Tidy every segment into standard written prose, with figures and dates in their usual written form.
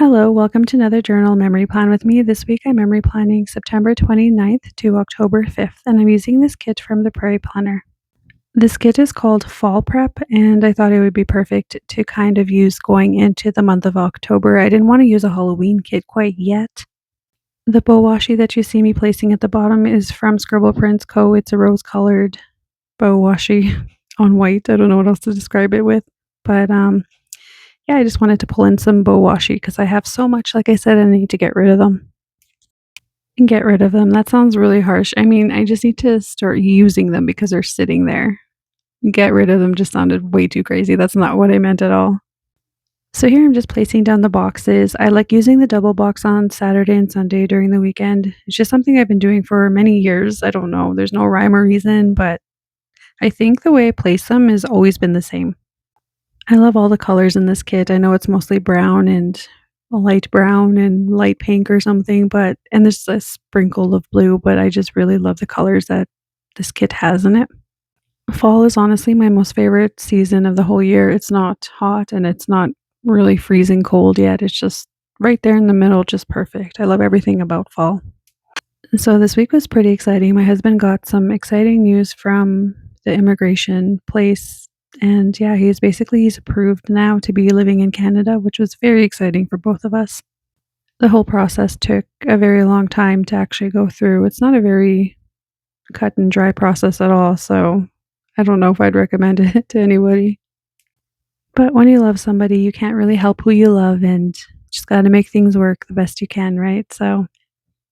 Hello, welcome to another journal memory plan with me. This week I'm memory planning September 29th to October 5th, and I'm using this kit from the Prairie Planner. This kit is called Fall Prep, and I thought it would be perfect to kind of use going into the month of October. I didn't want to use a Halloween kit quite yet. The bow washi that you see me placing at the bottom is from Scribble Prints Co. It's a rose-colored bow washi on white. I don't know what else to describe it with, but yeah, I just wanted to pull in some bow washi because I have so much, like I said, I need to get rid of them. And get rid of them. That sounds really harsh. I mean, I just need to start using them because they're sitting there. Get rid of them just sounded way too crazy. That's not what I meant at all. So here I'm just placing down the boxes. I like using the double box on Saturday and Sunday during the weekend. It's just something I've been doing for many years. I don't know. There's no rhyme or reason, but I think the way I place them has always been the same. I love all the colors in this kit. I know it's mostly brown and a light brown and light pink or something, but and there's a sprinkle of blue, but I just really love the colors that this kit has in it. Fall is honestly my most favorite season of the whole year. It's not hot and it's not really freezing cold yet. It's just right there in the middle, just perfect. I love everything about fall. So this week was pretty exciting. My husband got some exciting news from the immigration place. And yeah, he's approved now to be living in Canada, which was very exciting for both of us. The whole process took a very long time to actually go through. It's not a very cut and dry process at all, so I don't know if I'd recommend it to anybody. But when you love somebody, you can't really help who you love and just got to make things work the best you can, right? So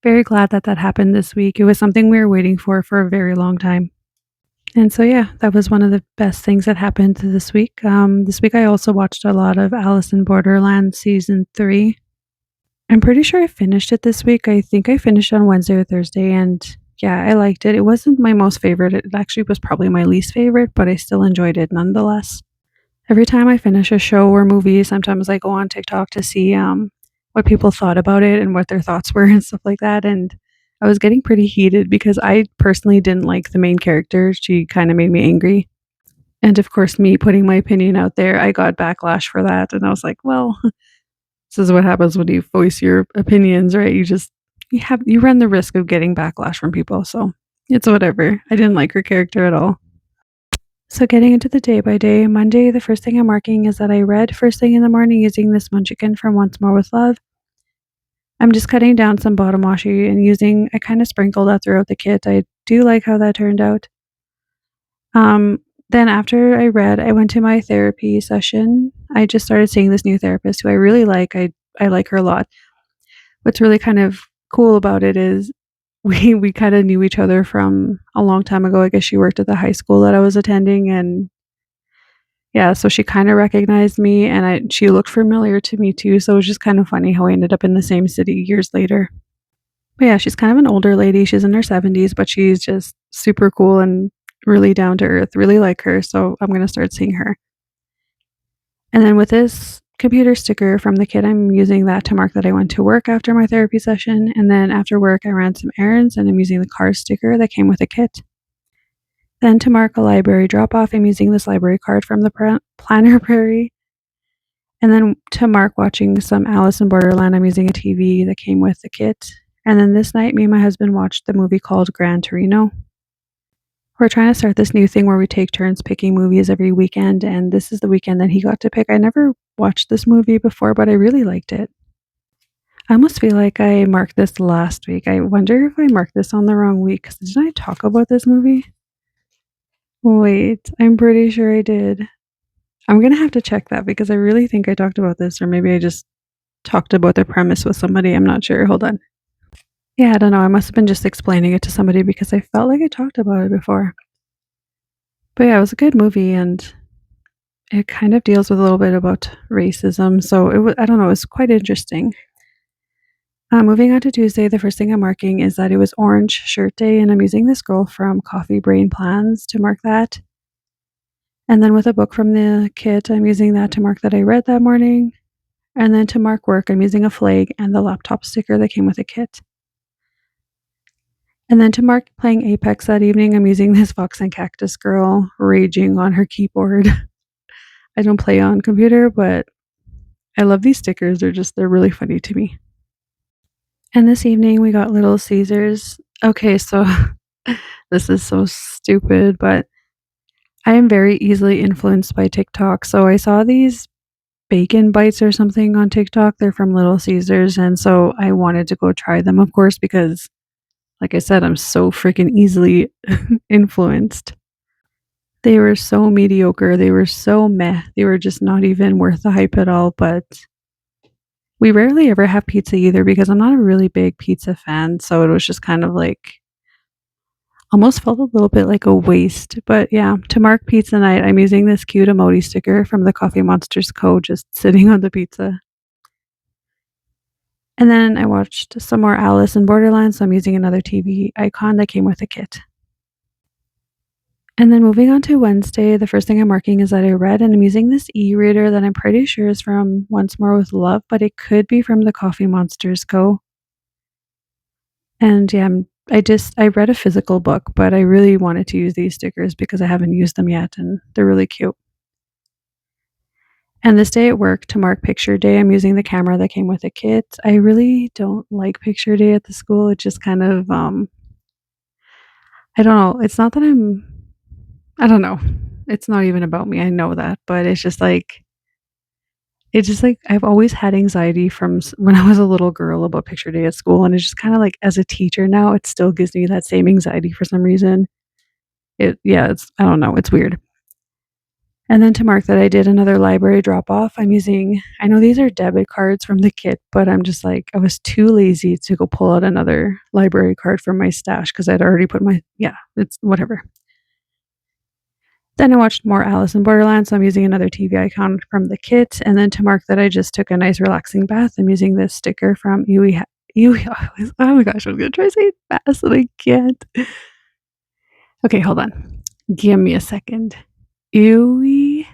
very glad that that happened this week. It was something we were waiting for a very long time. And so, yeah, that was one of the best things that happened this week. This week I also watched a lot of Alice in Borderland season 3. I'm pretty sure I finished it this week. I think I finished on Wednesday or Thursday, and yeah, I liked it. It wasn't my most favorite. It actually was probably my least favorite, but I still enjoyed it nonetheless. Every time I finish a show or movie, sometimes I go on TikTok to see what people thought about it and what their thoughts were and stuff like that. And I was getting pretty heated because I personally didn't like the main character. She kind of made me angry. And of course, me putting my opinion out there, I got backlash for that. And I was like, well, this is what happens when you voice your opinions, right? You run the risk of getting backlash from people. So it's whatever. I didn't like her character at all. So getting into the day by day, Monday, the first thing I'm marking is that I read first thing in the morning using this munchkin from Once More with Love. I'm just cutting down some bottom washi and I kind of sprinkled that throughout the kit. I do like how that turned out. Then after I read, I went to my therapy session. I just started seeing this new therapist who I really like. I like her a lot. What's really kind of cool about it is we kind of knew each other from a long time ago. I guess she worked at the high school that I was attending, and yeah, so she kind of recognized me, and she looked familiar to me too. So it was just kind of funny how we ended up in the same city years later. But yeah, she's kind of an older lady. She's in her 70s, but she's just super cool and really down to earth. Really like her. So I'm going to start seeing her. And then with this computer sticker from the kit, I'm using that to mark that I went to work after my therapy session. And then after work, I ran some errands and I'm using the car sticker that came with the kit. Then to mark a library drop off, I'm using this library card from the planner prairie. And then to mark watching some Alice in Borderland, I'm using a TV that came with the kit. And then this night, me and my husband watched the movie called Gran Torino. We're trying to start this new thing where we take turns picking movies every weekend, and this is the weekend that he got to pick. I never watched this movie before, but I really liked it. I almost feel like I marked this last week. I wonder if I marked this on the wrong week, because didn't I talk about this movie? Wait, I'm pretty sure I did. I'm gonna have to check that because I really think I talked about this, or maybe I just talked about the premise with somebody. I'm not sure. Hold on. Yeah, I don't know. I must have been just explaining it to somebody because I felt like I talked about it before. But yeah, it was a good movie and it kind of deals with a little bit about racism. So I don't know, it was quite interesting. Moving on to Tuesday, the first thing I'm marking is that it was Orange Shirt Day, and I'm using this girl from Coffee Brain Plans to mark that. And then with a book from the kit, I'm using that to mark that I read that morning. And then to mark work, I'm using a flag and the laptop sticker that came with the kit. And then to mark playing Apex that evening, I'm using this Fox and Cactus girl raging on her keyboard. I don't play on computer, but I love these stickers, they're really funny to me. And this evening, we got Little Caesars. Okay, so this is so stupid, but I am very easily influenced by TikTok. So I saw these bacon bites or something on TikTok. They're from Little Caesars, and so I wanted to go try them, of course, because like I said, I'm so freaking easily influenced. They were so mediocre, they were so meh, they were just not even worth the hype at all, but we rarely ever have pizza either because I'm not a really big pizza fan, so it was just kind of like almost felt a little bit like a waste, but yeah, to mark pizza night, I'm using this cute emoji sticker from the Coffee Monsters Co. just sitting on the pizza. And then I watched some more Alice in Borderland, so I'm using another TV icon that came with the kit. And then moving on to Wednesday, the first thing I'm marking is that I read, and I'm using this e-reader that I'm pretty sure is from Once More with Love, but it could be from the Coffee Monsters Co. And yeah, I read a physical book, but I really wanted to use these stickers because I haven't used them yet and they're really cute. And this day at work to mark picture day, I'm using the camera that came with the kit. I really don't like picture day at the school. It just kind of I don't know. It's not that I don't know. It's not even about me. I know that, but it's just like I've always had anxiety from when I was a little girl about picture day at school, and it's just kind of like as a teacher now, it still gives me that same anxiety for some reason. It's I don't know, it's weird. And then to mark that I did another library drop off, I'm using I know these are debit cards from the kit, but I'm just like I was too lazy to go pull out another library card from my stash because I'd already put my yeah, it's whatever. Then I watched more Alice in Borderland, so I'm using another TV icon from the kit. And then to mark that I just took a nice relaxing bath, I'm using this sticker from Yui. Oh my gosh, I was gonna try to say it fast and I can't. Okay, hold on. Give me a second. Yui.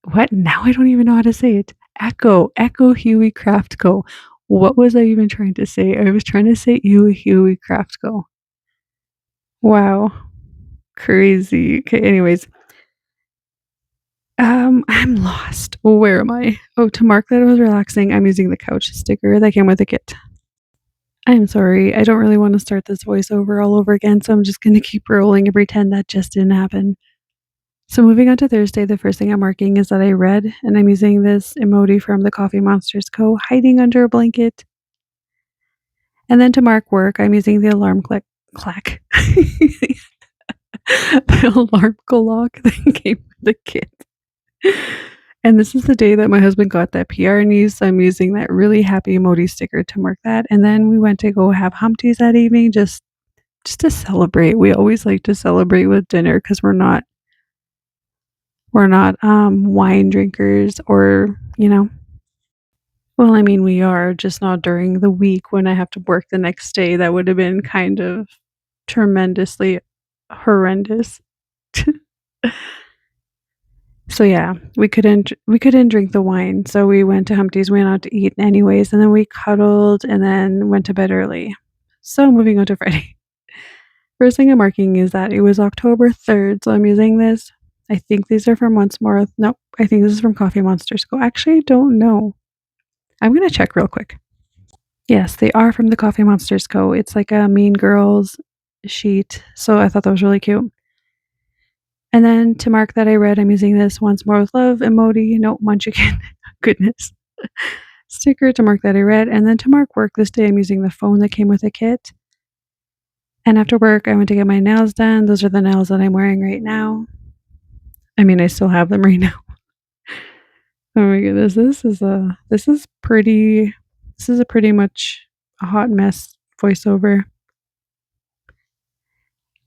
What? Now I don't even know how to say it. Echo Huey Craft Co. What was I even trying to say? I was trying to say Huey Craft Co. Wow. Crazy. Okay, anyways, I'm lost. Well, where am I? Oh, to mark that I was relaxing, I'm using the couch sticker that came with the kit. I'm sorry, I don't really want to start this voiceover all over again, so I'm just going to keep rolling and pretend that just didn't happen. So moving on to Thursday, the first thing I'm marking is that I read, and I'm using this emoji from the Coffee Monsters Co. hiding under a blanket. And then to mark work, I'm using the alarm clack. The alarm clock that came with the kit. And this is the day that my husband got that PR news, so I'm using that really happy emoji sticker to mark that. And then we went to go have Humpties that evening just to celebrate. We always like to celebrate with dinner because we're not wine drinkers or, you know. Well, I mean, we are just not during the week when I have to work the next day. That would have been kind of tremendously horrendous. So yeah, we couldn't drink the wine, so we went to Humpty's, we went out to eat anyways, and then we cuddled and then went to bed early. So moving on to Friday. First thing I'm marking is that it was October 3rd, so I'm using this. I think these are from Once More. Nope, I think this is from Coffee Monsters Co. Actually, I don't know. I'm gonna check real quick. Yes, they are from the Coffee Monsters Co. It's like a Mean Girls sheet, so I thought that was really cute. And then to mark that I read, I'm using this Once More with Love emoji. No, Munchkin. Goodness. Sticker to mark that I read. And then to mark work this day, I'm using the phone that came with the kit. And after work, I went to get my nails done. Those are the nails that I'm wearing right now. I mean, I still have them right now. Oh my goodness, this is a pretty much a hot mess voiceover.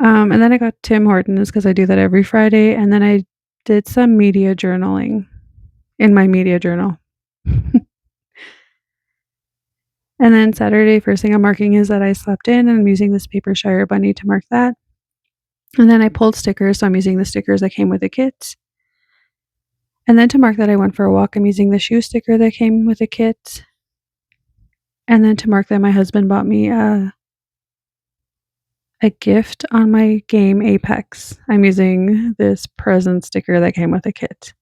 And then I got Tim Hortons because I do that every Friday, and then I did some media journaling in my media journal. And then Saturday, first thing I'm marking is that I slept in, and I'm using this paper Shire bunny to mark that. And then I pulled stickers, so I'm using the stickers that came with the kit. And then to mark that I went for a walk, I'm using the shoe sticker that came with the kit. And then to mark that my husband bought me a gift on my game Apex, I'm using this present sticker that came with the kit.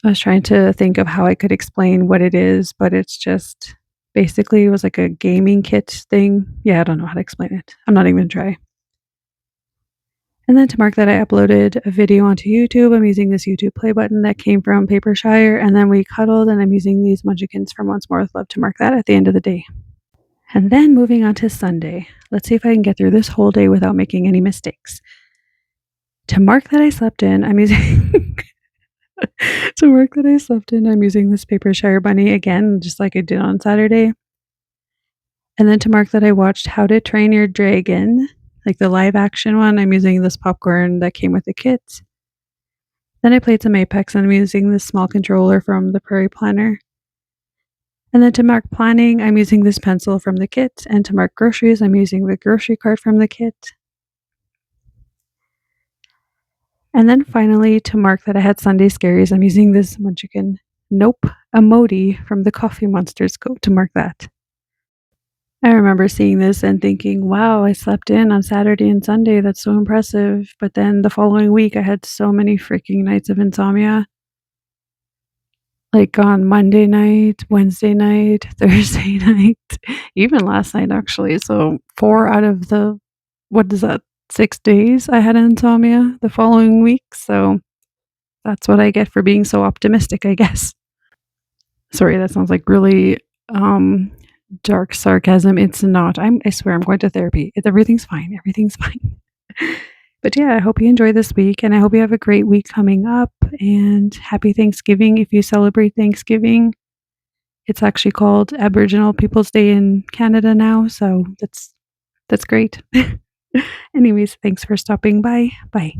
I was trying to think of how I could explain what it is, but it's just basically it was like a gaming kit thing. Yeah, I don't know how to explain it. I'm not even gonna try. And then to mark that, I uploaded a video onto YouTube. I'm using this YouTube play button that came from Papershire, and then we cuddled, and I'm using these munchkins from Once More with Love to mark that at the end of the day. And then moving on to Sunday. Let's see if I can get through this whole day without making any mistakes. To mark that I slept in, I'm using to mark that I slept in, I'm using this Papershire bunny again, just like I did on Saturday. And then to mark that I watched How to Train Your Dragon, like the live action one, I'm using this popcorn that came with the kit. Then I played some Apex and I'm using this small controller from the Prairie Planner. And then to mark planning, I'm using this pencil from the kit. And to mark groceries, I'm using the grocery cart from the kit. And then finally, to mark that I had Sunday scaries, I'm using this munchkin nope emoji from the Coffee Monsters coat to mark that. I remember seeing this and thinking, wow, I slept in on Saturday and Sunday. That's so impressive. But then the following week, I had so many freaking nights of insomnia. Like on Monday night, Wednesday night, Thursday night, even last night, actually. So 4 out of the, what is that, 6 days I had insomnia the following week. So that's what I get for being so optimistic, I guess. Sorry, that sounds like really um dark sarcasm. It's not. I swear I'm going to therapy. Everything's fine. Everything's fine. But yeah, I hope you enjoy this week and I hope you have a great week coming up and happy Thanksgiving if you celebrate Thanksgiving. It's actually called Aboriginal Peoples Day in Canada now, so that's great. Anyways, thanks for stopping by. Bye.